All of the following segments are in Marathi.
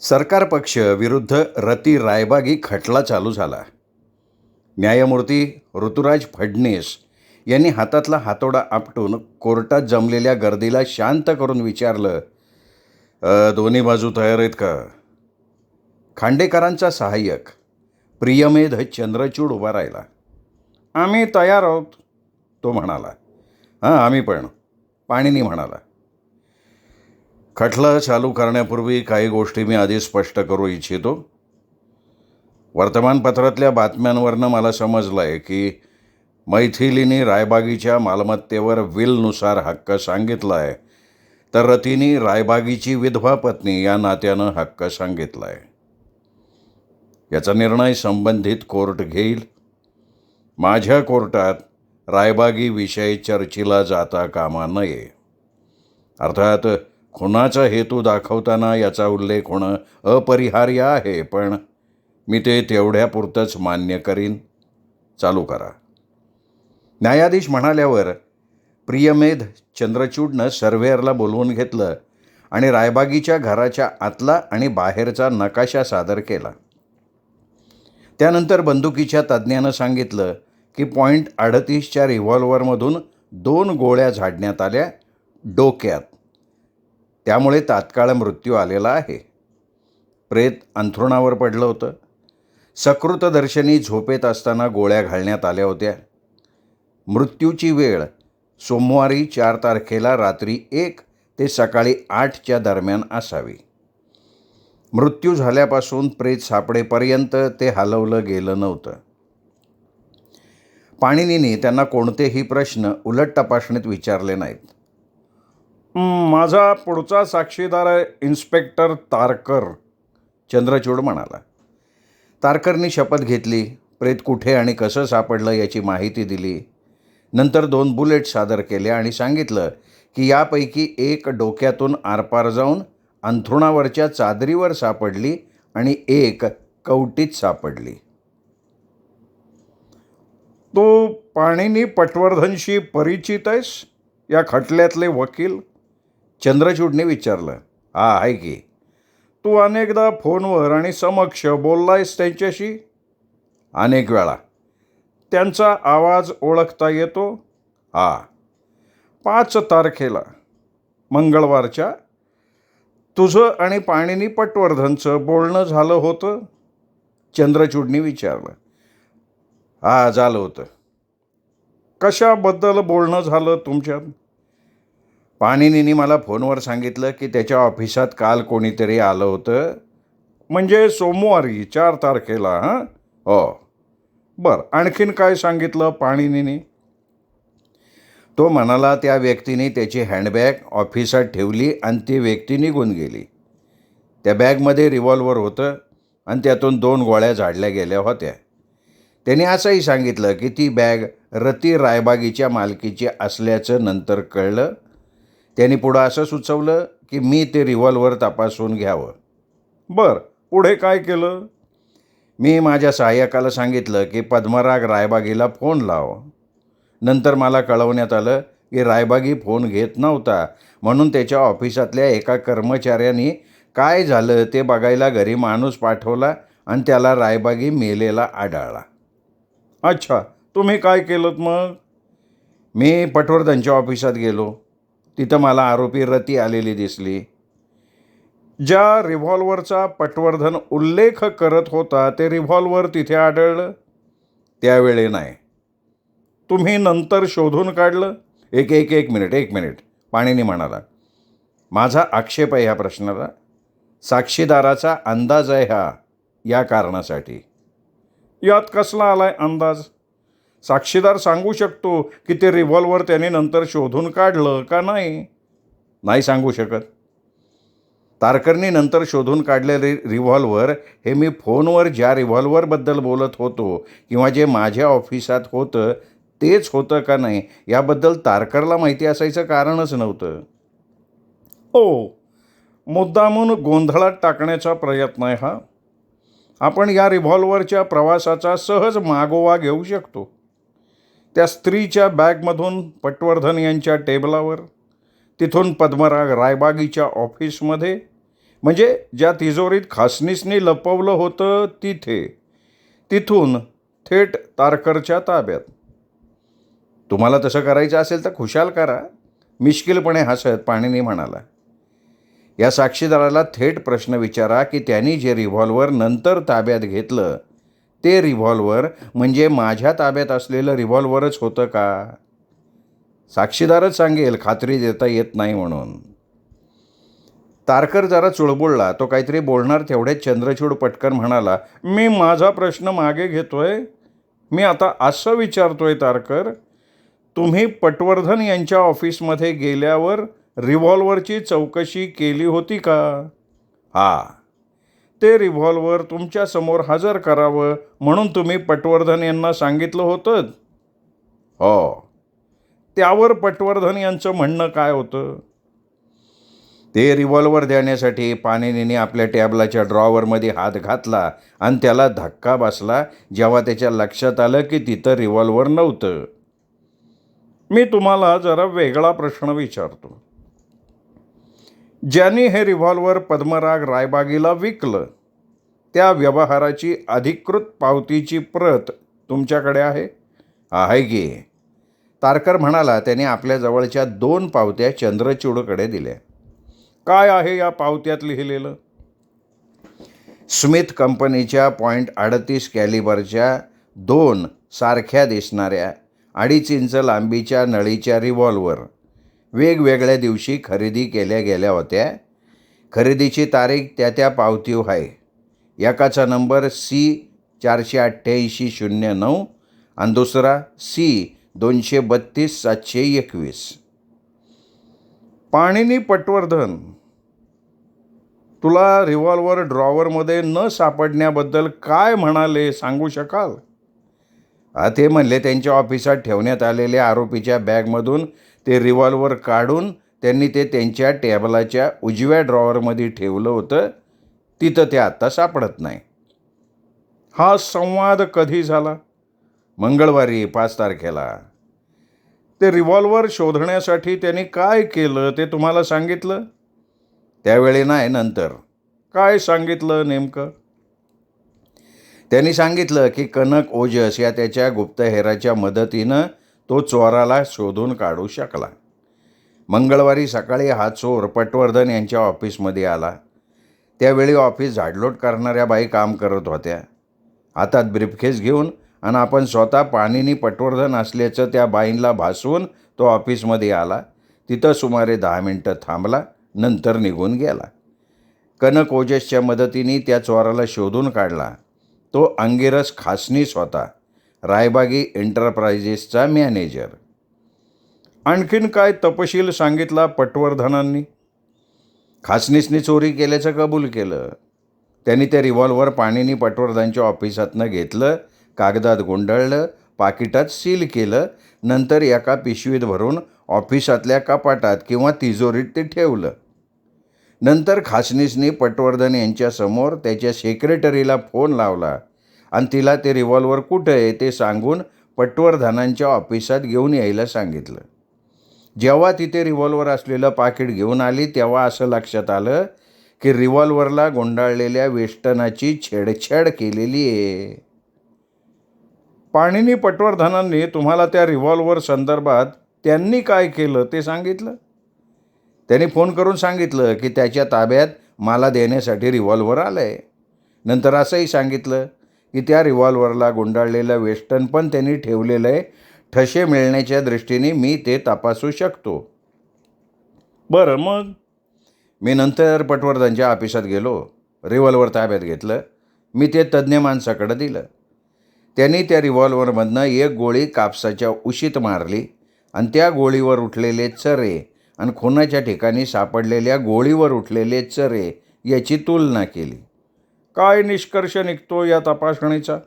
सरकार पक्ष विरुद्ध रती रायबागी खटला चालू झाला. न्यायमूर्ती ऋतुराज फडणीस यांनी हातातला हातोडा आपटून कोर्टात जमलेल्या गर्दीला शांत करून विचारलं, दोन्ही बाजू तयार आहेत का?" खांडेकरांचा सहाय्यक प्रियमेध चंद्रचूड उभा राहिला. "आम्ही तयार आहोत," तो म्हणाला. "हां, आम्ही पण," पाणिनी म्हणाला. "खटला चालू करण्यापूर्वी काही गोष्टी मी आधी स्पष्ट करू इच्छितो. वर्तमानपत्रातल्या बातम्यांवरनं मला समजलं आहे की मैथिलीने रायबागीच्या मालमत्तेवर विलनुसार हक्क सांगितला आहे, तर रतीने रायबागीची विधवा पत्नी या नात्यानं हक्क सांगितला आहे. याचा निर्णय संबंधित कोर्ट घेईल. माझ्या कोर्टात रायबागी विषय चर्चेला जाता कामा नये. अर्थात खुनाचा हेतू दाखवताना याचा उल्लेख होणं अपरिहार्य आहे, पण मी ते तेवढ्यापुरतंच मान्य करीन. चालू करा." न्यायाधीश म्हणाल्यावर प्रियमेध चंद्रचूडनं सर्व्हेअरला बोलवून घेतलं आणि रायबागीच्या घराच्या आतला आणि बाहेरचा नकाशा सादर केला. त्यानंतर बंदुकीच्या तज्ज्ञानं सांगितलं की .38च्या रिव्हॉल्व्हरमधून 2 गोळ्या झाडण्यात आल्या डोक्यात. त्यामुळे तात्काळ मृत्यू आलेला आहे. प्रेत अंथरुणावर पडलं होतं. सकृतदर्शनी झोपेत असताना गोळ्या घालण्यात आल्या होत्या. मृत्यूची वेळ सोमवारी 4 तारखेला रात्री 1 ते सकाळी 8च्या दरम्यान असावी. मृत्यू झाल्यापासून प्रेत सापडेपर्यंत ते हलवलं गेलं नव्हतं. पाणिनीने त्यांना कोणतेही प्रश्न उलट तपासणीत विचारले नाहीत. "माझा पुढचा साक्षीदार आहे इन्स्पेक्टर तारकर," चंद्रचूड म्हणाला. तारकरनी शपथ घेतली, प्रेत कुठे आणि कसं सापडलं याची माहिती दिली. नंतर 2 बुलेट सादर केल्या आणि सांगितलं की यापैकी एक डोक्यातून आरपार जाऊन अंथरुणावरच्या चादरीवर सापडली आणि एक कवटीत सापडली. "तू पाणिनी पटवर्धनशी परिचित आहेस, या खटल्यातले वकील?" चंद्रचूडने विचारलं. "हा, आहे की." "तू अनेकदा फोनवर आणि समक्ष बोललायस त्यांच्याशी?" "अनेक वेळा." "त्यांचा आवाज ओळखता येतो?" "हा." "5 तारखेला मंगळवारच्या तुझं आणि पाणिनी पटवर्धनचं बोलणं झालं होतं?" चंद्रचूडने विचारलं. "हा, झालं होतं." "कशाबद्दल बोलणं झालं तुमच्यात?" "पाणिनीने मला फोनवर सांगितलं की त्याच्या ऑफिसात काल कोणीतरी आलं होतं." "म्हणजे सोमवारी 4 तारखेला? हां." "हो." "बरं, आणखीन काय सांगितलं पाणिनीने?" "तो म्हणाला त्या व्यक्तीने त्याची हँडबॅग ऑफिसात ठेवली आणि ती व्यक्ती निघून गेली. त्या बॅगमध्ये रिव्हॉल्व्हर होतं आणि त्यातून 2 गोळ्या झाडल्या गेल्या होत्या. त्याने असंही सांगितलं की ती बॅग रती रायबागीच्या मालकीची असल्याचं नंतर कळलं. त्यांनी पुढं असं सुचवलं की मी ते रिव्हॉल्व्हर तपासून घ्यावं." "बरं, पुढे काय केलं?" "मी माझ्या सहाय्यकाला सांगितलं की पद्मराग रायबागीला फोन लाव. नंतर मला कळवण्यात आलं की रायबागी फोन घेत नव्हता, म्हणून त्याच्या ऑफिसातल्या एका कर्मचाऱ्यांनी काय झालं ते बघायला घरी माणूस पाठवला आणि त्याला रायबागी मेलेला आढळला." "अच्छा, तुम्ही काय केलं मग?" "मी पटवर्धनच्या ऑफिसात गेलो. तिथं मला आरोपी रती आलेली दिसली." "ज्या रिव्हॉल्व्हरचा पटवर्धन उल्लेख करत होता ते रिव्हॉल्व्हर तिथे आढळलं?" "त्यावेळी नाही." "तुम्ही नंतर शोधून काढलं?" एक मिनिट," पाणिनी म्हणाला. "माझा आक्षेप आहे ह्या प्रश्नाला. साक्षीदाराचा अंदाज आहे हा, या कारणासाठी." "यात कसला आलाय अंदाज? साक्षीदार सांगू शकतो की ते रिव्हॉल्व्हर त्याने नंतर शोधून काढलं का नाही?" "नाही सांगू शकत." "तारकरनी नंतर शोधून काढलेले रिव्हॉल्व्हर हे मी फोनवर ज्या रिव्हॉल्व्हरबद्दल बोलत होतो किंवा जे माझ्या ऑफिसात होतं तेच होतं का नाही याबद्दल तारकरला माहिती असायचं कारणच नव्हतं." "हो, मुद्दामून गोंधळात टाकण्याचा प्रयत्न आहे हा. आपण या रिव्हॉल्व्हरच्या प्रवासाचा सहज मागोवा घेऊ शकतो. त्या स्त्रीच्या बॅगमधून पटवर्धन यांच्या टेबलावर, तिथून पद्मराग रायबागीच्या ऑफिसमध्ये, म्हणजे ज्या तिजोरीत खासनीसनी लपवलं होतं तिथून थेट तारकरच्या ताब्यात. तुम्हाला तसं करायचं असेल तर खुशाल करा, मिश्किलपणे हसत पाणिनी म्हणाला. या साक्षीदाराला थेट प्रश्न विचारा की त्यांनी जे रिव्हॉल्वर नंतर ताब्यात घेतलं ते रिव्हॉल्वर म्हणजे माझ्या ताब्यात असलेलं रिव्हॉल्वरच होतं का? साक्षीदारच सांगेल, खात्री देता येत नाही म्हणून. तारकर जरा चुळबुळला. तो काहीतरी बोलणार तेवढ्यात चंद्रचूड पटकन म्हणाला, मी माझा प्रश्न मागे घेतोय. मी आता असं विचारतोय तारकर, तुम्ही पटवर्धन यांच्या ऑफिसमध्ये गेल्यावर रिव्हॉल्वरची चौकशी केली होती का? हा. ते रिव्हॉल्वर तुमच्यासमोर हजर करावं म्हणून तुम्ही पटवर्धन यांना सांगितलं होतं? हो. त्यावर पटवर्धन यांचं म्हणणं काय होतं? ते रिव्हॉल्वर देण्यासाठी पाणिनीने आपल्या टॅबलाच्या ड्रॉवरमध्ये हात घातला आणि त्याला धक्का बसला जेव्हा त्याच्या लक्षात आलं की तिथं रिव्हॉल्वर नव्हतं. मी तुम्हाला जरा वेगळा प्रश्न विचारतो. ज्यांनी हे रिव्हॉल्वर पद्मराग रायबागीला विकलं त्या व्यवहाराची अधिकृत पावतीची प्रत तुमच्याकडे आहे? आहे की. तारकर म्हणाला. त्याने आपल्या जवळच्या 2 पावत्या चंद्रचूडकडे दिल्या. काय आहे या पावत्यात लिहिलेलं? स्मिथ कंपनीच्या .38 कॅलिबरच्या 2 सारख्या दिसणाऱ्या 2.5 इंच लांबीच्या नळीच्या रिव्हॉल्वर वेगवेगळ्या दिवशी खरेदी केल्या गेल्या होत्या. खरेदीची तारीख त्या पावतीवर आहे. एकाचा नंबर C-488-09 आणि दुसरा C-232-721. पाणिनी पटवर्धन, तुला रिव्हॉल्वर ड्रॉवरमध्ये न सापडण्याबद्दल काय म्हणाले सांगू शकाल? ते म्हणले त्यांच्या ऑफिसात ठेवण्यात आलेल्या आरोपीच्या बॅगमधून ते रिव्हॉल्वर काढून त्यांनी ते त्यांच्या टेबलाच्या उजव्या ड्रॉवरमध्ये ठेवलं होतं. तिथं ते आत्ता सापडत नाही. हा संवाद कधी झाला? मंगळवारी 5 तारखेला. ते रिव्हॉल्वर शोधण्यासाठी त्यांनी काय केलं ते तुम्हाला सांगितलं? त्यावेळी नाही, नंतर. काय सांगितलं नेमकं? त्यांनी सांगितलं की कनक ओजस या त्याच्या गुप्तहेराच्या मदतीनं तो चोराला शोधून काढू शकला. मंगळवारी सकाळी हा चोर पटवर्धन यांच्या ऑफिसमध्ये आला. त्यावेळी ऑफिस झाडलोट करणाऱ्या बाई काम करत होत्या. हातात ब्रीफकेस घेऊन आणि आपण स्वतः पाणिनी पटवर्धन असल्याचं त्या बाईंना भासवून तो ऑफिसमध्ये आला. तिथं सुमारे 10 मिनिटं थांबला, नंतर निघून गेला. कनक ओजसच्या मदतीने त्या चोराला शोधून काढला. तो अंगिरस खासनीस होता, रायबागी एंटरप्राइजेसचा मॅनेजर. आणखीन काय तपशील सांगितला पटवर्धनांनी? खासनीसनी चोरी केल्याचं कबूल केलं. त्यांनी ते रिव्हॉल्वर पाणिनी पटवर्धनच्या ऑफिसातनं घेतलं, कागदात गुंडाळलं, पाकिटात सील केलं, नंतर एका पिशवीत भरून ऑफिसातल्या कपाटात किंवा तिजोरीत ते ठेवलं. नंतर खासनीसनी पटवर्धन यांच्यासमोर त्याच्या सेक्रेटरीला फोन लावला आणि तिला ते रिव्हॉल्वर कुठं आहे ते सांगून पटवर्धनांच्या ऑफिसात घेऊन यायला सांगितलं. जेव्हा तिथे रिव्हॉल्वर असलेलं पाकिट घेऊन आली तेव्हा असं लक्षात आलं की रिव्हॉल्वरला गुंडाळलेल्या वेष्टनाची छेडछाड केलेली आहे. पाणिनी पटवर्धनांनी तुम्हाला त्या रिव्हॉल्वर संदर्भात त्यांनी काय केलं ते सांगितलं? त्यांनी फोन करून सांगितलं की त्याच्या ताब्यात मला देण्यासाठी रिव्हॉल्वर आलं आहे. नंतर असंही सांगितलं की त्या रिव्हॉल्वरला गुंडाळलेलं वेस्टन पण त्यांनी ठेवलेलं आहे. ठसे मिळण्याच्या दृष्टीने मी ते तपासू शकतो. बरं, मग? मी नंतर पटवर्धनच्या ऑफिसात गेलो, रिव्हॉल्वर ताब्यात घेतलं. मी ते तज्ज्ञ माणसाकडे दिलं. त्यांनी त्या रिव्हॉल्वरमधनं एक गोळी कापसाच्या उशीत मारली आणि त्या गोळीवर उठलेले चरे आणि खुनाच्या ठिकाणी सापडलेल्या गोळीवर उठलेले चरे याची तुलना केली. काय निष्कर्ष निघतो या तपासणीचा?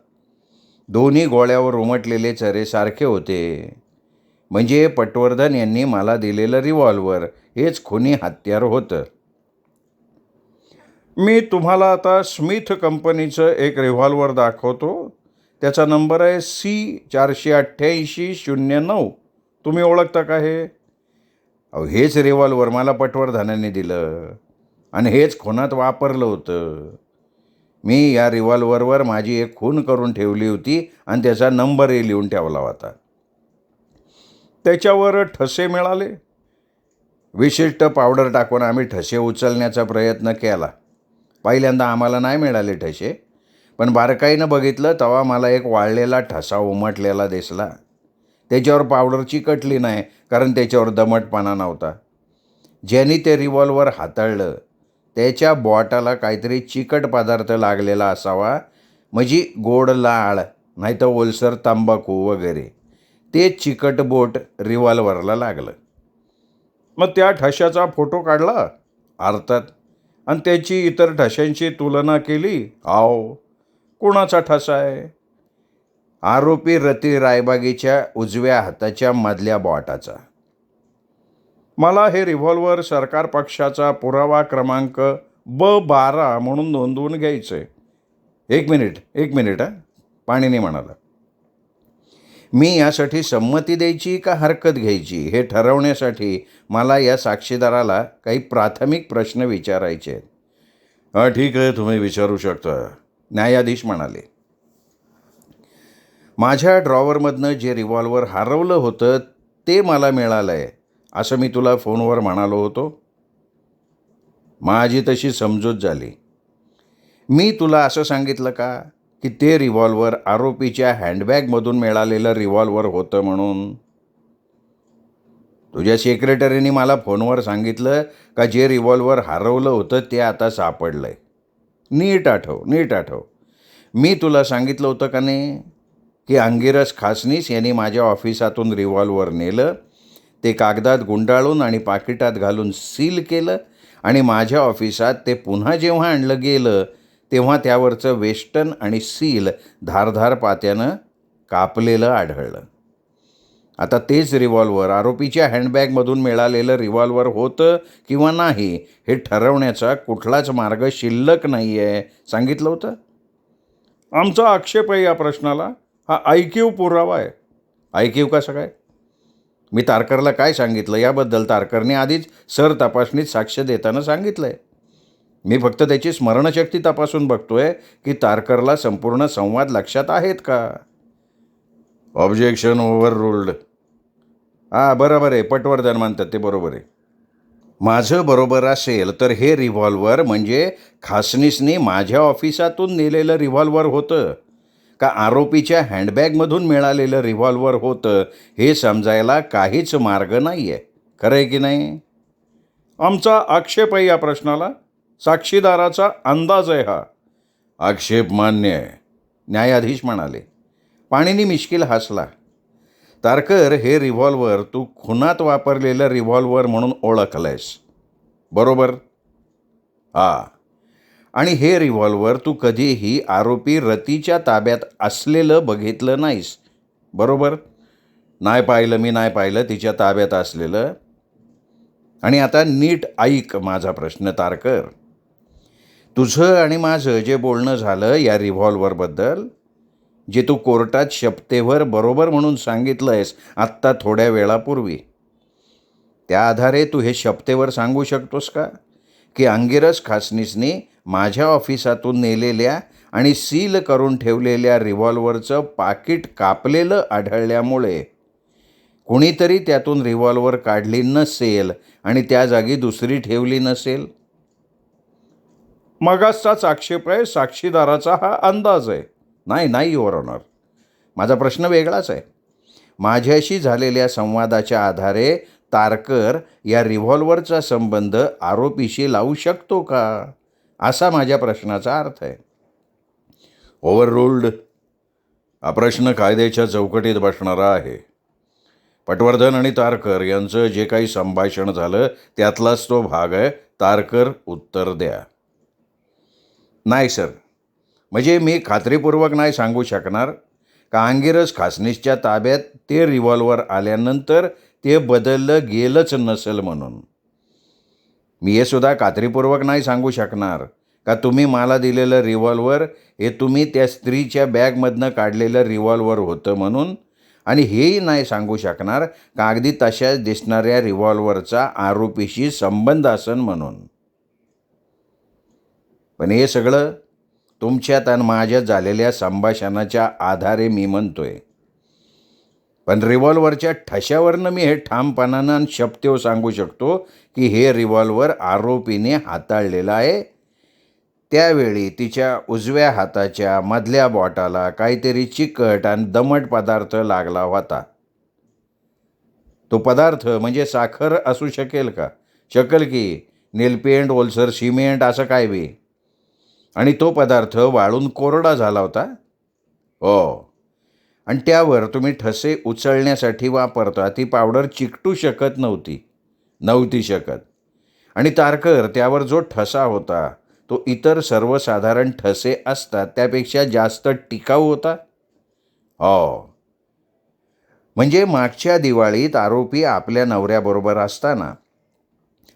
दोन्ही गोळ्यावर उमटलेले चरे सारखे होते. म्हणजे पटवर्धन यांनी मला दिलेलं रिव्हॉल्वर हेच खुनी हत्यार होतं. मी तुम्हाला आता स्मिथ कंपनीचं एक रिव्हॉल्वर दाखवतो. त्याचा नंबर आहे C-488-09. तुम्ही ओळखता का हे? हेच रिव्हॉल्वर मला पटवर्धनांनी दिलं. आणि हेच खुनात वापरलं होतं. मी या रिव्हॉल्वरवर माझी एक खून करून ठेवली होती आणि त्याचा नंबरही लिहून ठेवला होता. त्याच्यावर ठसे मिळाले. विशिष्ट पावडर टाकून आम्ही ठसे उचलण्याचा प्रयत्न केला. पहिल्यांदा आम्हाला नाही मिळाले ठसे, पण बारकाईनं बघितलं तेव्हा मला एक वाळलेला ठसा उमटलेला दिसला. त्याच्यावर पावडर चिकटली नाही, कारण त्याच्यावर दमटपणा नव्हता. ज्यांनी ते रिव्हॉल्वर हाताळलं त्याच्या बॉटाला काहीतरी चिकट पदार्थ लागलेला असावा, म्हणजे गोड लाळ नाही तर ओलसर तंबाखू वगैरे. ते चिकट बोट रिव्हॉल्वरला लागलं. मग त्या ठशाचा फोटो काढला अर्थात, आणि त्याची इतर ठशांची तुलना केली. आहो, कुणाचा ठसा आहे? आरोपी रती रायबागीच्या उजव्या हाताच्या मधल्या बॉटाचा. मला हे रिव्हॉल्वर सरकार पक्षाचा पुरावा क्रमांक B12 म्हणून नोंदवून घ्यायचं आहे. एक मिनिट पाणीनी म्हणाला. मी यासाठी संमती द्यायची का हरकत घ्यायची हे ठरवण्यासाठी मला या साक्षीदाराला काही प्राथमिक प्रश्न विचारायचे आहेत. हां, ठीक आहे, तुम्ही विचारू शकता, न्यायाधीश म्हणाले. माझ्या ड्रॉवरमधनं जे रिव्हॉल्वर हरवलं होतं ते मला मिळालं आहे असं मी तुला फोनवर म्हणालो होतो. माझी तशी समजूत झाली. मी तुला असं सांगितलं का की ते रिव्हॉल्वर आरोपीच्या हँडबॅगमधून मिळालेलं रिव्हॉल्वर होतं म्हणून? तुझ्या सेक्रेटरीने मला फोनवर सांगितलं का जे रिव्हॉल्वर हरवलं होतं ते आता सापडलं आहे. नीट आठव. मी तुला सांगितलं होतं का नाही की अंगिरस खासनीस यांनी माझ्या ऑफिसातून रिव्हॉल्वर नेलं, ते कागदात गुंडाळून आणि पाकिटात घालून सील केलं, आणि माझ्या ऑफिसात ते पुन्हा जेव्हा आणलं गेलं तेव्हा त्यावरचं वेस्टन आणि सील धारधार पात्यानं कापलेलं आढळलं. आता तेच रिव्हॉल्वर आरोपीच्या हँडबॅगमधून मिळालेलं रिव्हॉल्वर होतं किंवा नाही हे ठरवण्याचा कुठलाच मार्ग शिल्लक नाही आहे, सांगितलं होतं. आमचा आक्षेप आहे या प्रश्नाला. हा IQ पुरावा आहे. IQ कसं काय? मी तारकरला काय सांगितलं याबद्दल तारकरने आधीच सर तपासणीत साक्ष देताना सांगितलं आहे. मी फक्त त्याची स्मरणशक्ती तपासून बघतोय की तारकरला संपूर्ण संवाद लक्षात आहेत का. Objection over ruled. बरोबर आहे, पटवर्धन म्हणतात ते बरोबर आहे. माझं बरोबर असेल तर हे रिव्हॉल्वर म्हणजे खासनीसनी माझ्या ऑफिसातून नेलेलं रिव्हॉल्वर होतं का आरोपीच्या हँडबॅगमधून मिळालेलं रिव्हॉल्वर होतं हे समजायला काहीच मार्ग नाही आहे. खरं आहे की नाही? आमचा आक्षेप आहे या प्रश्नाला. साक्षीदाराचा अंदाज आहे हा. आक्षेप मान्य आहे, न्यायाधीश म्हणाले. पाणीनी मिश्किल हसला. तारकर, हे रिव्हॉल्वर तू खुनात वापरलेलं रिव्हॉल्वर म्हणून ओळखलंयस, बरोबर? आणि हे रिव्हॉल्वर तू कधीही आरोपी रतीच्या ताब्यात असलेलं बघितलं नाहीस, बरोबर? नाही पाहिलं तिच्या ताब्यात असलेलं. आणि आता नीट ऐक माझा प्रश्न तारकर. तुझं आणि माझं जे बोलणं झालं या रिव्हॉल्वरबद्दल, जे तू कोर्टात शपथेवर बरोबर म्हणून सांगितलंयस आत्ता थोड्या वेळापूर्वी, त्या आधारे तू हे शपथेवर सांगू शकतोस का की अंगिरस खासनीसने माझ्या ऑफिसातून नेलेल्या आणि सील करून ठेवलेल्या रिव्हॉल्वरचं पाकिट कापलेलं आढळल्यामुळे कुणीतरी त्यातून रिव्हॉल्वर काढली नसेल आणि त्या जागी दुसरी ठेवली नसेल? मगाचाच आक्षेप आहे, साक्षीदाराचा हा अंदाज आहे. नाही युअर ऑनर, माझा प्रश्न वेगळाच आहे. माझ्याशी झालेल्या संवादाच्या आधारे तारकर या रिव्हॉल्वरचा संबंध आरोपीशी लावू शकतो का, असा माझ्या प्रश्नाचा अर्थ आहे. Over ruled. हा प्रश्न कायद्याच्या चौकटीत बसणारा आहे. पटवर्धन आणि तारकर यांचं जे काही संभाषण झालं त्यातलाच तो भाग आहे. तारकर, उत्तर द्या. नाही सर, म्हणजे मी खात्रीपूर्वक नाही सांगू शकणार का अंगिरस खासनीसच्या ताब्यात ते रिव्हॉल्वर आल्यानंतर ते बदललं गेलंच नसेल म्हणून. मी हे सुद्धा खात्रीपूर्वक नाही सांगू शकणार का तुम्ही मला दिलेलं रिव्हॉल्वर हे तुम्ही त्या स्त्रीच्या बॅगमधनं काढलेलं रिव्हॉल्वर होतं म्हणून, आणि हेही नाही सांगू शकणार का अगदी तशाच दिसणाऱ्या रिव्हॉल्वरचा आरोपीशी संबंध असन म्हणून. पण हे सगळं तुमच्यात आणि माझ्यात झालेल्या संभाषणाच्या आधारे मी म्हणतोय. पण रिव्हॉल्वरच्या ठशावरनं मी हे ठामपणानं आणि शपथेव सांगू शकतो की हे रिव्हॉल्वर आरोपीने हाताळलेलं आहे. त्यावेळी तिच्या उजव्या हाताच्या मधल्या बोटाला काहीतरी चिकट आणि दमट पदार्थ लागला होता. तो पदार्थ म्हणजे साखर असू शकेल का? शकेल की. नेलपेंट, ओलसर सिमेंट असं काय बी. आणि तो पदार्थ वाळून कोरडा झाला होता. हो. आणि त्यावर तुम्ही ठसे उचलण्यासाठी वापरता ती पावडर चिकटू शकत नव्हती शकत. आणि तारकर त्यावर जो ठसा होता तो इतर सर्वसाधारण ठसे असतात त्यापेक्षा जास्त टिकाऊ होता. हो. म्हणजे मागच्या दिवाळीत आरोपी आपल्या नवऱ्याबरोबर असताना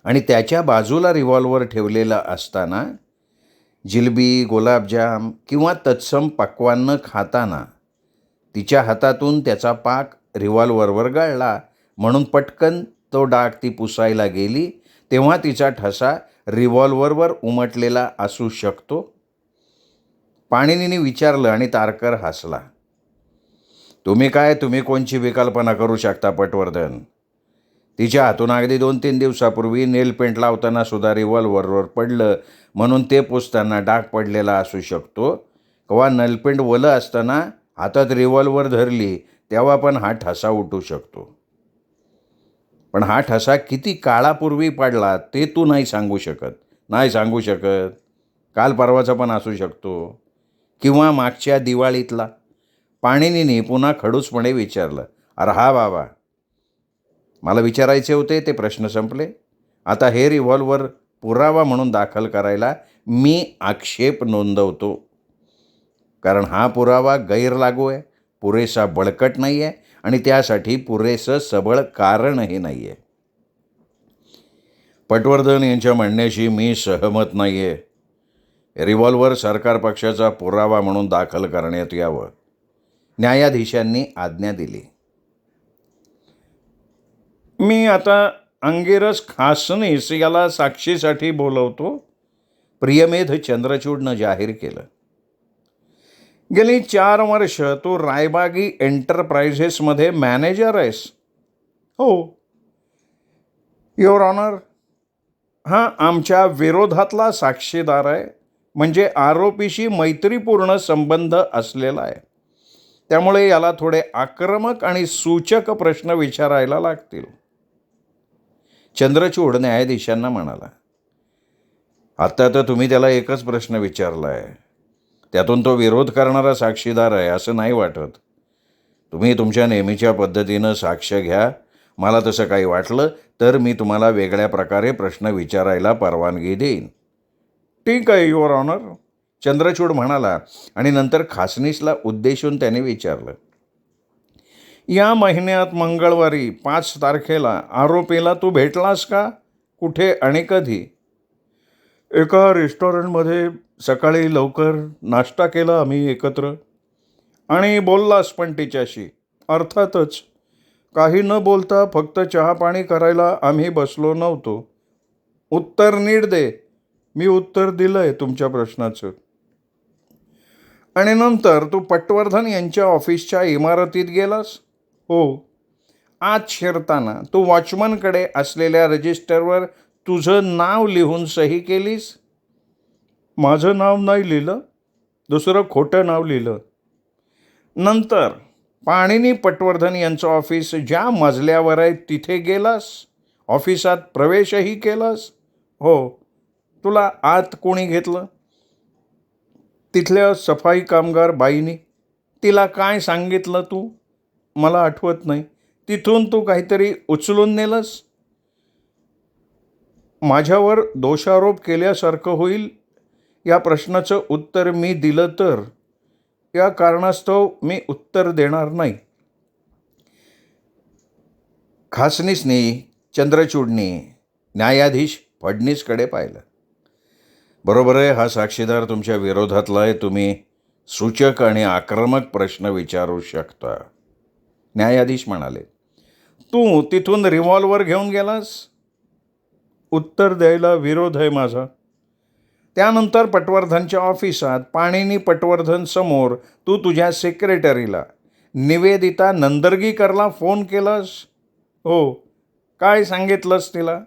आणि त्याच्या बाजूला रिव्हॉल्वर ठेवलेला असताना जिलबी, गुलाबजाम किंवा तत्सम पक्वान्न खाताना तिच्या हातातून त्याचा पाक रिव्हॉल्वरवर गळला म्हणून पटकन तो डाग ती पुसायला गेली तेव्हा तिचा ठसा रिव्हॉल्वरवर उमटलेला असू शकतो. पाणिनीने विचारलं आणि तारकर हसला. तुम्ही कोणची विकल्पना करू शकता पटवर्धन. तिच्या हातून अगदी 2-3 दिवसापूर्वी नेल पेंट लावताना सुद्धा रिव्हॉल्वरवर पडलं म्हणून ते पुसताना डाग पडलेला असू शकतो. किंवा नेलपेंट ओलं असताना हातात रिव्हॉल्वर धरली तेव्हा पण हा ठसा उठू शकतो. पण हा ठसा किती काळापूर्वी पडला ते तू नाही सांगू शकत. काल परवाचा पण असू शकतो किंवा मागच्या दिवाळीतला. पाणिनीने पुन्हा खडूसपणे विचारलं. अरे हा बाबा, मला विचारायचे होते ते प्रश्न संपले. आता हे रिव्हॉल्वर पुरावा म्हणून दाखल करायला मी आक्षेप नोंदवतो. कारण हा पुरावा गैरलागू आहे, पुरेसा बळकट नाही आहे आणि त्यासाठी पुरेसं सबळ कारणही नाही आहे. पटवर्धन यांच्या म्हणण्याशी मी सहमत नाही आहे. रिव्हॉल्वर सरकार पक्षाचा पुरावा म्हणून दाखल करण्यात यावं. न्यायाधीशांनी आज्ञा दिली. मी आता अंगिरस खासनीस याला साक्षीसाठी बोलवतो, प्रियमेध चंद्रचूडनं जाहीर केलं. गेली 4 वर्ष तू रायबागी एंटरप्राइझेसमध्ये मॅनेजर आहेस. हो युअर ऑनर. हा आमच्या विरोधातला साक्षीदार आहे, म्हणजे आरोपीशी मैत्रीपूर्ण संबंध असलेला आहे. त्यामुळे याला थोडे आक्रमक आणि सूचक प्रश्न विचारायला लागतील. चंद्रचूड न्यायाधीशांना म्हणाला. आत्ता तर तुम्ही त्याला एकच प्रश्न विचारला आहे, त्यातून तो विरोध करणारा साक्षीदार आहे असं नाही वाटत. तुम्ही तुमच्या नेहमीच्या पद्धतीनं साक्ष घ्या. मला तसं काही वाटलं तर मी तुम्हाला वेगळ्या प्रकारे प्रश्न विचारायला परवानगी देईन. ठीक आहे युअर ऑनर, चंद्रचूड म्हणाला आणि नंतर खासनीसला उद्देशून त्याने विचारलं. या महिन्यात मंगळवारी 5 तारखेला आरोपीला तू भेटलास का? कुठे आणि कधी? एका रेस्टॉरंटमध्ये सकाळी लवकर नाश्ता केला आम्ही एकत्र. आणि बोललास पण तिच्याशी? अर्थातच. काही न बोलता फक्त चहा पाणी करायला आम्ही बसलो नव्हतो. उत्तर नीट दे. मी उत्तर दिलं आहे तुमच्या प्रश्नाचं. आणि नंतर तू पटवर्धन यांच्या ऑफिसच्या इमारतीत गेलास? हो. आत शिरताना तू वॉचमनकडे असलेल्या रजिस्टरवर तुझं नाव लिहून सही केलीस? माझं नाव नाही लिहिलं, दुसरं खोटं नाव लिहिलं. नंतर पाणिनी पटवर्धन यांचं ऑफिस ज्या मजल्यावर आहे तिथे गेलास? ऑफिसात प्रवेशही केलास? हो. तुला आत कोणी घेतलं? तिथल्या सफाई कामगार बाईनी. तिला काय सांगितलं तू? मला आठवत नाही. तिथून तू काहीतरी उचलून नेलंस? माझ्यावर दोषारोप केल्यासारखं होईल या प्रश्नाचं उत्तर मी दिलं तर या कारणास्तव मी उत्तर देणार नाही. खासनीसने चंद्रचूडने न्यायाधीश फडणीसकडे पाहिलं. बरोबर आहे, हा साक्षीदार तुमच्या विरोधातला आहे. तुम्ही सूचक आणि आक्रमक प्रश्न विचारू शकता. न्यायाधीश म्हणाले. तू तिथून रिव्हॉल्वर घेऊन गेलास? उत्तर द्यायला विरोध आहे माझा. त्यानंतर पटवर्धनच्या ऑफिसात पाणिनी पटवर्धन समोर तू तुझ्या सेक्रेटरीला निवेदिता नंदर्गीकरला फोन केलास? हो. काय सांगितलंस तिला?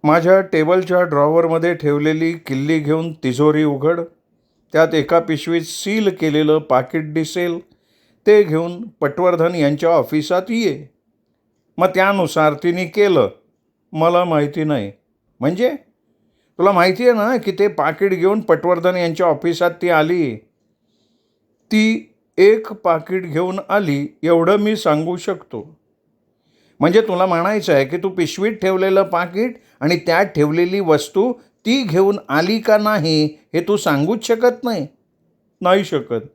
माझ्या टेबलच्या ड्रॉवरमध्ये ठेवलेली किल्ली घेऊन तिजोरी उघड. त्यात एका पिशवीत सील केलेलं पाकिट दिसेल. ते घेऊन पटवर्धन यांच्या ऑफिसात ये. मग त्यानुसार तिने केलं. मला माहिती नाही. म्हणजे तुला माहिती आहे ना की ते पाकिट घेऊन पटवर्धन यांच्या ऑफिसात ती आली. ती एक पाकिट घेऊन आली एवढं मी सांगू शकतो. म्हणजे तुला म्हणायचं आहे की तू पिशवीत ठेवलेलं पाकिट आणि त्यात ठेवलेली वस्तू ती घेऊन आली का नाही हे तू सांगूच शकत नाही? नाही शकत.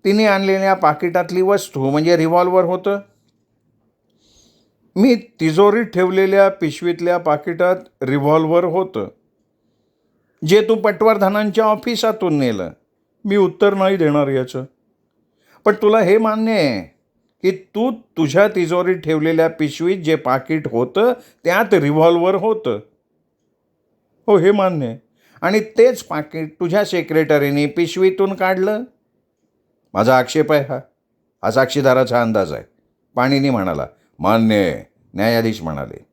तिने आणलेल्या पाकिटातली वस्तू म्हणजे रिव्हॉल्वर होतं. मी तिजोरीत ठेवलेल्या पिशवीतल्या पाकिटात रिव्हॉल्वर होतं, जे तू पटवर्धनांच्या ऑफिसातून नेलं. मी उत्तर नाही देणार याचं. पण तुला हे मान्य आहे की तू तुझ्या तिजोरीत ठेवलेल्या पिशवीत जे पाकिट होतं त्यात रिव्हॉल्वर होतं? हो, हे मान्य आहे. आणि तेच पाकिट तुझ्या सेक्रेटरीने पिशवीतून काढलं? माझा आक्षेप आहे हा. हा साक्षीदाराचा अंदाज आहे. पाणिनी म्हणाला. मान्य आहे, न्यायाधीश म्हणाले.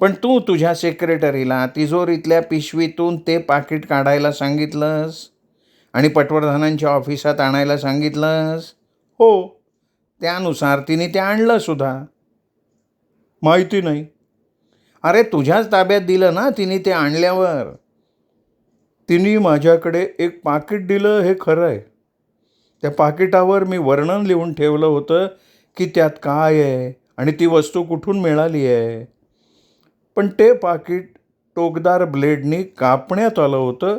पण तू तुझ्या सेक्रेटरीला तिजोरीतल्या पिशवीतून ते पाकिट काढायला सांगितलंस आणि पटवर्धनांच्या ऑफिसात आणायला सांगितलंस? हो. त्यानुसार तिने ते आणलं सुद्धा. माहिती नाही. अरे तुझ्याच ताब्यात दिलं ना तिने ते आणल्यावर. तिने माझ्याकडे एक पाकिट दिलं हे खरं आहे. त्या पाकिटावर मी वर्णन लिहून ठेवलं होतं की त्यात काय आहे आणि ती वस्तू कुठून मिळाली आहे. पण ते पाकिट टोकदार ब्लेडनी कापण्यात आलं होतं.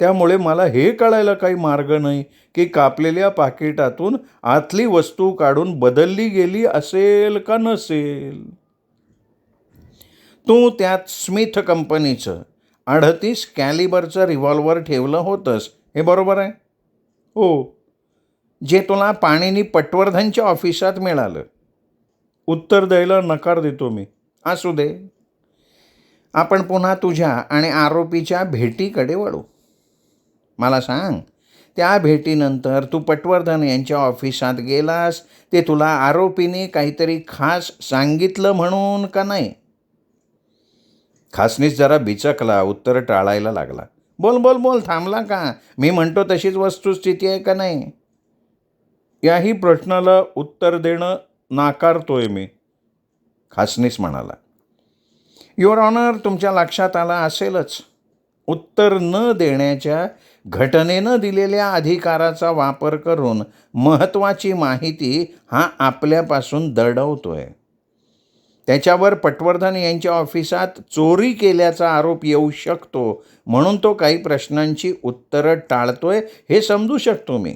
त्यामुळे मला हे कळायला काही मार्ग नाही की कापलेल्या पाकिटातून आतली वस्तू काढून बदलली गेली असेल का नसेल. तू त्यात स्मिथ कंपनीचं 38 कॅलिबरचं रिव्हॉल्वर ठेवलं होतंस, हे बरोबर आहे? हो. जे तुला पाणिनी पटवर्धनच्या ऑफिसात मिळालं. उत्तर द्यायला नकार देतो मी. असू दे. आपण पुन्हा तुझ्या आणि आरोपीच्या भेटीकडे वळू. मला सांग, त्या भेटीनंतर तू पटवर्धन यांच्या ऑफिसात गेलास ते तुला आरोपीने काहीतरी खास सांगितलं म्हणून का नाही? खासनीस जरा बिचकला, उत्तर टाळायला लागला. बोल बोल बोल, थांबला का? मी म्हणतो तशीच वस्तुस्थिती आहे का नाही? याही प्रश्नाला उत्तर देणं नाकारतोय मी, खासनीस म्हणाला. युअर ऑनर, तुमच्या लक्षात आलं असेलच, उत्तर न देण्याच्या घटनेनं दिलेल्या अधिकाराचा वापर करून महत्त्वाची माहिती हा आपल्यापासून दडवतोय. त्याच्यावर पटवर्धन यांच्या ऑफिसात चोरी केल्याचा आरोप येऊ शकतो, म्हणून तो काही प्रश्नांची उत्तरं टाळतोय हे समजू शकतो मी.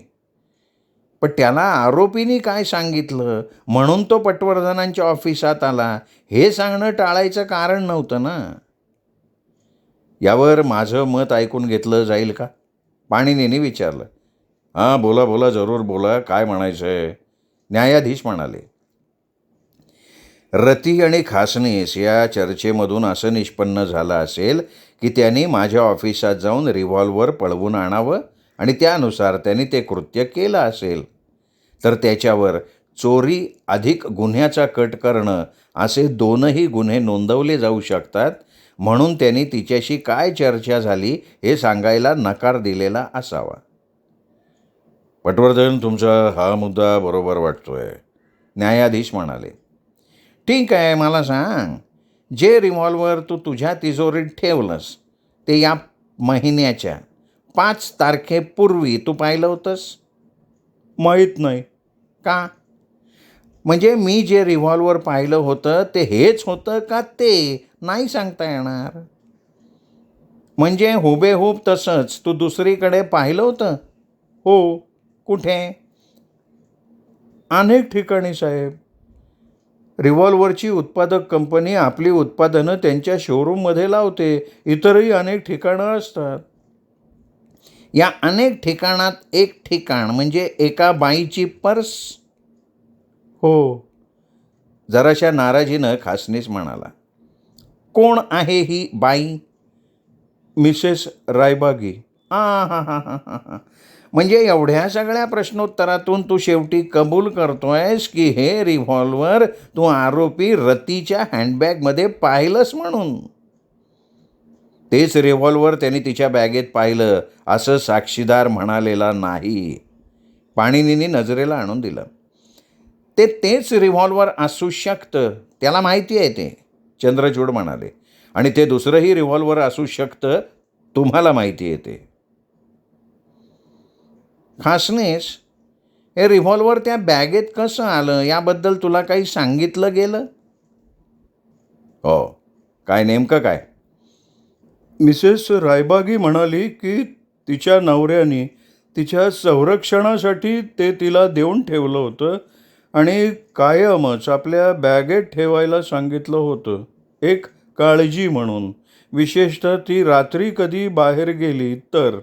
पण त्याला आरोपीने काय सांगितलं म्हणून तो पटवर्धनांच्या ऑफिसात आला हे सांगणं टाळायचं कारण नव्हतं ना. यावर माझं मत ऐकून घेतलं जाईल का? पाणिनीने विचारलं. हां, बोला बोला, जरूर बोला, काय म्हणायचं आहे? न्यायाधीश म्हणाले. रती आणि खासनीस या चर्चेमधून असं निष्पन्न झालं असेल की त्यांनी माझ्या ऑफिसात जाऊन रिव्हॉल्वर पळवून आणावं आणि त्यानुसार त्यांनी ते कृत्य केलं असेल, तर त्याच्यावर चोरी अधिक गुन्ह्याचा कट करणं असे दोनही गुन्हे नोंदवले जाऊ शकतात. म्हणून त्यांनी तिच्याशी काय चर्चा झाली हे सांगायला नकार दिलेला असावा. पटवर्धन, तुमचा हा मुद्दा बरोबर वाटतोय, न्यायाधीश म्हणाले. ठीक आहे, मला सांग, जे रिव्हॉल्वर तू तुझ्या तिजोरीत ठेवलंस ते या महिन्याच्या 5 तारखेपूर्वी तू पाहिलं होतंस? माहीत नाही. का? म्हणजे मी जे रिव्हॉल्वर पाहिलं होतं ते हेच होतं का ते नाही सांगता येणार? म्हणजे हुबेहूब तसंच तू दुसरीकडे पाहिलं होतं? हो. कुठे? अनेक ठिकाणी साहेब. रिव्हॉल्वरची उत्पादक कंपनी आपली उत्पादनं त्यांच्या शोरूममध्ये लावते. इतरही अनेक ठिकाणं असतात. या अनेक ठिकाणात एक ठिकाण म्हणजे एका बाईची पर्स? हो. जराशा नाराजीनं खासनीस म्हणाला. कोण आहे ही बाई? मिसेस रायबागी. हां हां हां हां हां हां. म्हणजे एवढ्या सगळ्या प्रश्नोत्तरातून तू शेवटी कबूल करतोयस की हे रिव्हॉल्वर तू आरोपी रतीच्या हँडबॅगमध्ये पाहिलंस म्हणून. तेच रिव्हॉल्वर त्यांनी तिच्या बॅगेत पाहिलं असं साक्षीदार म्हणालेला नाही. पाणिनीनी नजरेला आणून दिलं. तेच रिव्हॉल्वर असू शकतं, त्याला माहिती आहे ते, चंद्रचूड म्हणाले. आणि ते दुसरंही रिव्हॉल्वर असू शकतं, तुम्हाला माहिती आहे ते. खासनेस, हे रिव्हॉल्वर त्या बॅगेत कसं आलं याबद्दल तुला काही सांगितलं गेलं? हो. काय नेमकं काय? मिसेस रायबागी म्हणाली की तिच्या नवऱ्याने तिच्या संरक्षणासाठी ते तिला देऊन ठेवलं होतं आणि कायमच आपल्या बॅगेत ठेवायला सांगितलं होतं, एक काळजी म्हणून, विशेषतः ती रात्री कधी बाहेर गेली तर.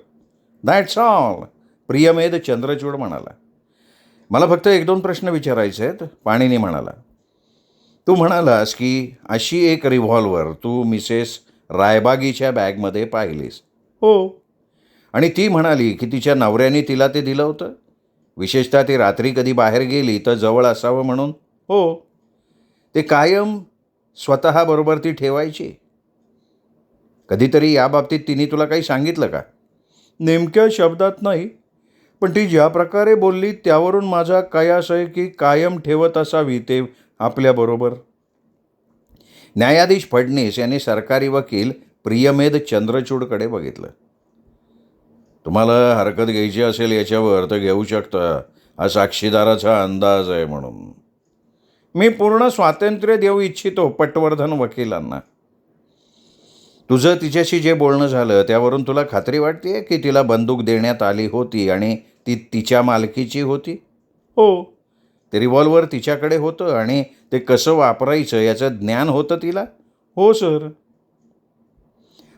दॅट्स ऑल, प्रियमेद चंद्रचूड म्हणाला. मला फक्त 1-2 प्रश्न विचारायचे आहेत, पाणिनी म्हणाला. तू म्हणालास की अशी एक रिव्हॉल्वर तू मिसेस रायबागीच्या बॅगमध्ये पाहिलीस. हो. आणि ती म्हणाली की तिच्या नवऱ्याने तिला ते दिलं होतं, विशेषतः ती रात्री कधी बाहेर गेली तर जवळ असावं म्हणून. हो. ते कायम स्वतःबरोबर ती ठेवायची. कधीतरी याबाबतीत तिने तुला काही सांगितलं का? नेमक्या शब्दात नाही, पण ती ज्या प्रकारे बोलली त्यावरून माझा कयास आहे की कायम ठेवत असावी ते आपल्याबरोबर. न्यायाधीश फडणीस यांनी सरकारी वकील प्रियमेद चंद्रचूडकडे बघितलं. तुम्हाला हरकत घ्यायची असेल याच्यावर तर घेऊ शकता, हा साक्षीदाराचा अंदाज आहे म्हणून. मी पूर्ण स्वातंत्र्य देऊ इच्छितो पटवर्धन वकिलांना. तुझं तिच्याशी जे बोलणं झालं त्यावरून तुला खात्री वाटते की तिला बंदूक देण्यात आली होती आणि ती तिच्या मालकीची होती? हो. ते रिव्हॉल्वर तिच्याकडे होतं आणि ते कसं वापरायचं याचं ज्ञान होतं तिला? हो सर.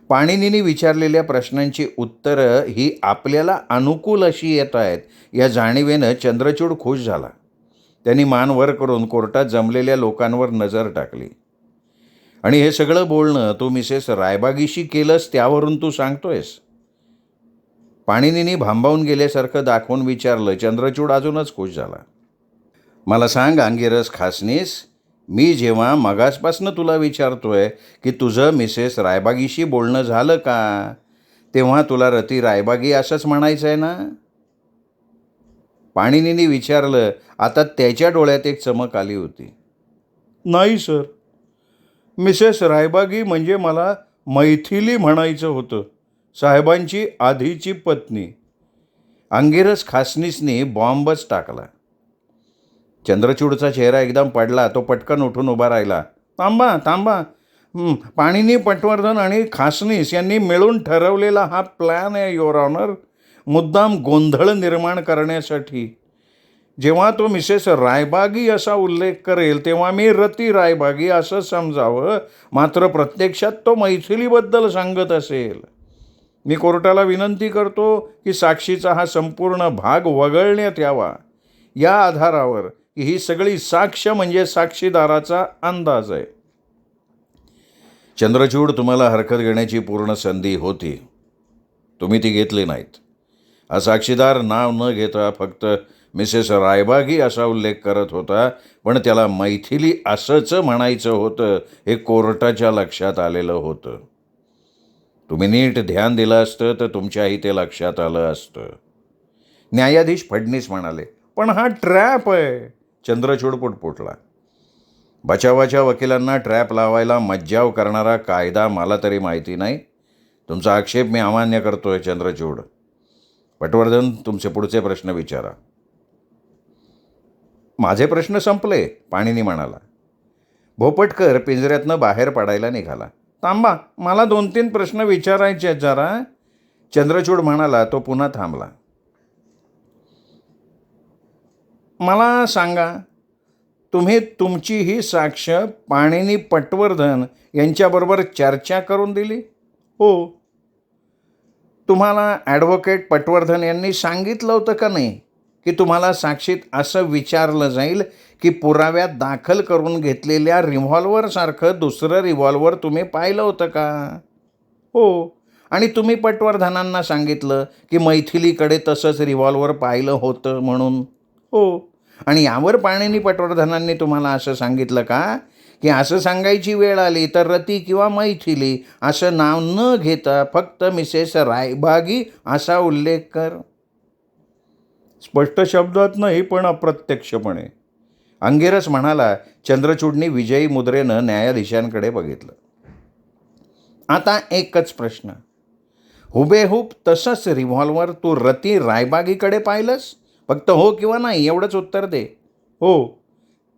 पाणिनीनी विचारलेल्या प्रश्नांची उत्तरं ही आपल्याला अनुकूल अशी येत आहेत या जाणीवेनं चंद्रचूड खुश झाला. त्यांनी मान वर करून कोर्टात जमलेल्या लोकांवर नजर टाकली. आणि हे सगळं बोलणं तू मिसेस रायबागीशी केलंस त्यावरून तू सांगतोयस? पाणिनीनी भांबावून गेल्यासारखं दाखवून विचारलं. चंद्रचूड अजूनच खुश झाला. मला सांग अंगिरस खासनीस, मी जेव्हा मगासपासनं तुला विचारतोय की तुझं मिसेस रायबागीशी बोलणं झालं का, तेव्हा तुला रती रायबागी असंच म्हणायचं आहे ना? पाणिनीनी विचारलं. आता त्याच्या डोळ्यात एक चमक आली होती. नाही सर, मिसेस रायबागी म्हणजे मला मैथिली म्हणायचं होतं, साहेबांची आधीची पत्नी. अंगिरस खासनीसनी बॉम्बच टाकला. चंद्रचूडचा चेहरा एकदम पडला. तो पटकन उठून उभा राहिला. थांबा थांबा, पाणिनी, पटवर्धन आणि खासनीस यांनी मिळून ठरवलेला हा प्लॅन आहे युअर ऑनर, मुद्दाम गोंधळ निर्माण करण्यासाठी. जेव्हा तो मिसेस रायबागी असा उल्लेख करेल तेव्हा मी रती रायबागी असं समजावं, मात्र प्रत्यक्षात तो मैथिलीबद्दल सांगत असेल. मी कोर्टाला विनंती करतो की साक्षीचा हा संपूर्ण भाग वगळण्यात यावा, या आधारावर की ही सगळी साक्ष म्हणजे साक्षीदाराचा अंदाज आहे. चंद्रचूड, तुम्हाला हरकत घेण्याची पूर्ण संधी होती, तुम्ही ती घेतली नाहीत. हा साक्षीदार नाव न घेता फक्त मिसेस रायबागी असा उल्लेख करत होता, पण त्याला मैथिली असंच म्हणायचं होतं हे कोर्टाच्या लक्षात आलेलं होतं. तुम्ही नीट ध्यान दिलं असतं तर तुमच्याही ते लक्षात आलं असतं. न्यायाधीश फडणीस म्हणाले. पण हा ट्रॅप आहे. चंद्रचूड पुटपुटला. बचावाच्या वकिलांना ट्रॅप लावायला मज्जाव करणारा कायदा मला तरी माहिती नाही. तुमचा आक्षेप मी अमान्य करतोय चंद्रचूड. पटवर्धन, तुमचे पुढचे प्रश्न विचारा. माझे प्रश्न संपले, पाणिनी म्हणाला. भोपटकर पिंजऱ्यातनं बाहेर पडायला निघाला. थांबा, मला 2-3 प्रश्न विचारायचे आहेत जरा, चंद्रचूड म्हणाला. तो पुन्हा थांबला. मला सांगा, तुम्ही तुमची ही साक्ष पाणिनी पटवर्धन यांच्याबरोबर चर्चा करून दिली? हो. तुम्हाला ॲडव्होकेट पटवर्धन यांनी सांगितलं होतं का नाही की तुम्हाला साक्षीत असं विचारलं जाईल की पुराव्यात दाखल करून घेतलेल्या रिव्हॉल्वरसारखं दुसरं रिव्हॉल्वर तुम्ही पाहिलं होतं का? हो. आणि तुम्ही पटवर्धनांना सांगितलं की मैथिलीकडे तसंच रिव्हॉल्वर पाहिलं होतं म्हणून. हो. आणि यावर पाणिनी पटवर्धनांनी तुम्हाला असं सांगितलं का की असं सांगायची वेळ आली तर रती किंवा मैथिली असं नाव न घेता फक्त मिसेस रायबागी असा उल्लेख कर. स्पष्ट शब्दात नाही पण अप्रत्यक्षपणे. अंगिरस म्हणाला. चंद्रचूडनी विजयी मुद्रेनं न्यायाधीशांकडे बघितलं. आता एकच प्रश्न. हुबेहूब तसंच रिव्हॉल्वर तू रती रायबागीकडे पाहिलंस? फक्त हो किंवा नाही एवढंच उत्तर दे. हो.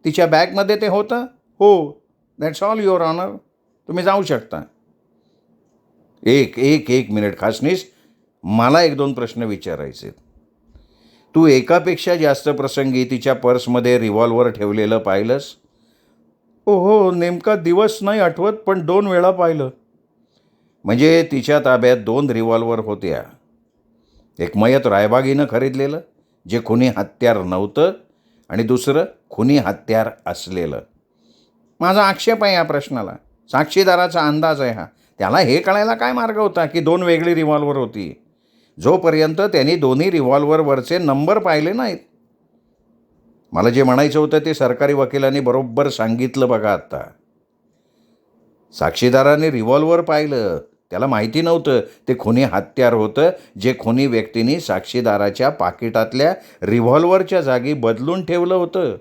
तिच्या बॅगमध्ये ते होतं? हो. That's all your honour. तुम्ही जाऊ शकता. एक मिनिट खासनीस, मला 1-2 प्रश्न विचारायचे. तू एकापेक्षा जास्त प्रसंगी तिच्या पर्समध्ये रिव्हॉल्वर ठेवलेलं पाहिलंस? हो. नेमका दिवस नाही आठवत पण 2 वेळा पाहिलं. म्हणजे तिच्या ताब्यात 2 रिव्हॉल्वर होत्या. एक मयत रायबागीनं खरीदलेलं जे खुनी हत्यार नव्हतं आणि दुसरं खुनी हत्यार असलेलं. माझा आक्षेप आहे या प्रश्नाला. साक्षीदाराचा अंदाज आहे हा. त्याला हे कळायला काय मार्ग होता की 2 वेगळी रिव्हॉल्वर होती जोपर्यंत त्यांनी दोन्ही रिव्हॉल्वरवरचे नंबर पाहिले नाहीत. मला जे म्हणायचं होतं ते सरकारी वकिलांनी बरोबर सांगितलं बघा आत्ता. साक्षीदाराने रिव्हॉल्वर पाहिलं. त्याला माहिती नव्हतं ते खुनी हत्यार होतं जे खुनी व्यक्तीने साक्षीदाराच्या पाकिटातल्या रिव्हॉल्वरच्या जागी बदलून ठेवलं होतं.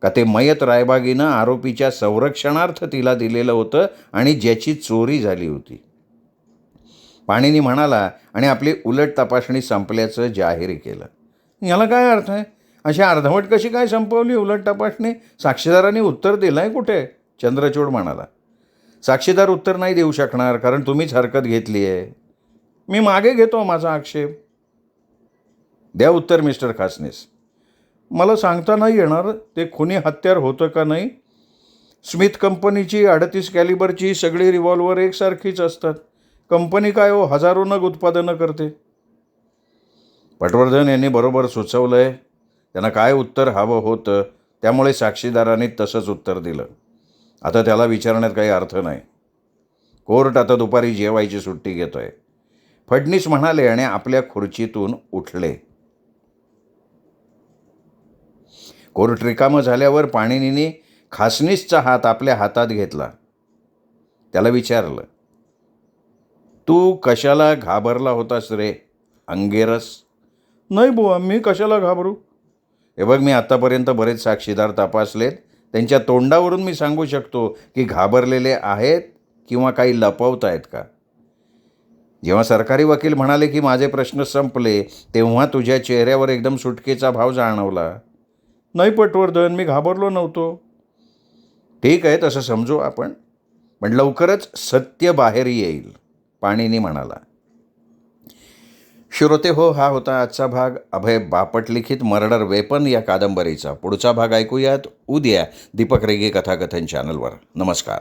का ते मयत रायबागीनं आरोपीच्या संरक्षणार्थ तिला दिलेलं होतं आणि ज्याची चोरी झाली होती. पाणिनी म्हणाला आणि आपली उलट तपासणी संपल्याचं जाहीर केलं. याला काय अर्थ आहे? अशी अर्धवट कशी काय संपवली उलट तपासणी? साक्षीदारांनी उत्तर दिलं आहे कुठे? चंद्रचूड म्हणाला. साक्षीदार उत्तर नाही देऊ शकणार कारण तुम्हीच हरकत घेतली आहे. मी मागे घेतो माझा आक्षेप. द्या उत्तर मिस्टर खासनीस. मला सांगता नाही येणार ते खुनी हत्यार होतं का नाही. स्मिथ कंपनीची 38 कॅलिबरची सगळी रिव्हॉल्वर एकसारखीच असतात. कंपनी काय हो हजारो नग उत्पादनं करते. पटवर्धन यांनी बरोबर सुचवलं आहे. त्यांना काय उत्तर हवं होतं त्यामुळे साक्षीदारांनी तसंच उत्तर दिलं. आता त्याला विचारण्यात काही अर्थ नाही. कोर्ट आता दुपारी जेवायची सुट्टी घेतो आहे. फडणीस म्हणाले आणि आपल्या खुर्चीतून उठले. कोर्ट रिकामं झाल्यावर पाणिनीने खासनीसचा हात आपल्या हातात घेतला. त्याला विचारलं, तू कशाला घाबरला होतास रे अंगिरस? नाही बुवा, मी कशाला घाबरू? हे बघ, मी आत्तापर्यंत बरेच साक्षीदार तपासलेत. त्यांच्या तोंडावरून मी सांगू शकतो की घाबरलेले आहेत किंवा काही लपवत आहेत का. जेव्हा सरकारी वकील म्हणाले की माझे प्रश्न संपले तेव्हा तुझ्या चेहऱ्यावर एकदम सुटकेचा भाव जाणवला. नाही पटवर्धन, मी घाबरलो नव्हतो. ठीक आहे, तसं समजू आपण, पण लवकरच सत्य बाहेर येईल, पाणिनी म्हणाला. श्रोते हो, हा होता आजचा भाग अभय बापट लिखित मर्डर वेपन या कादंबरीचा. पुढचा भाग ऐकूयात उद्या दीपक रेगे कथाकथन चॅनलवर. नमस्कार.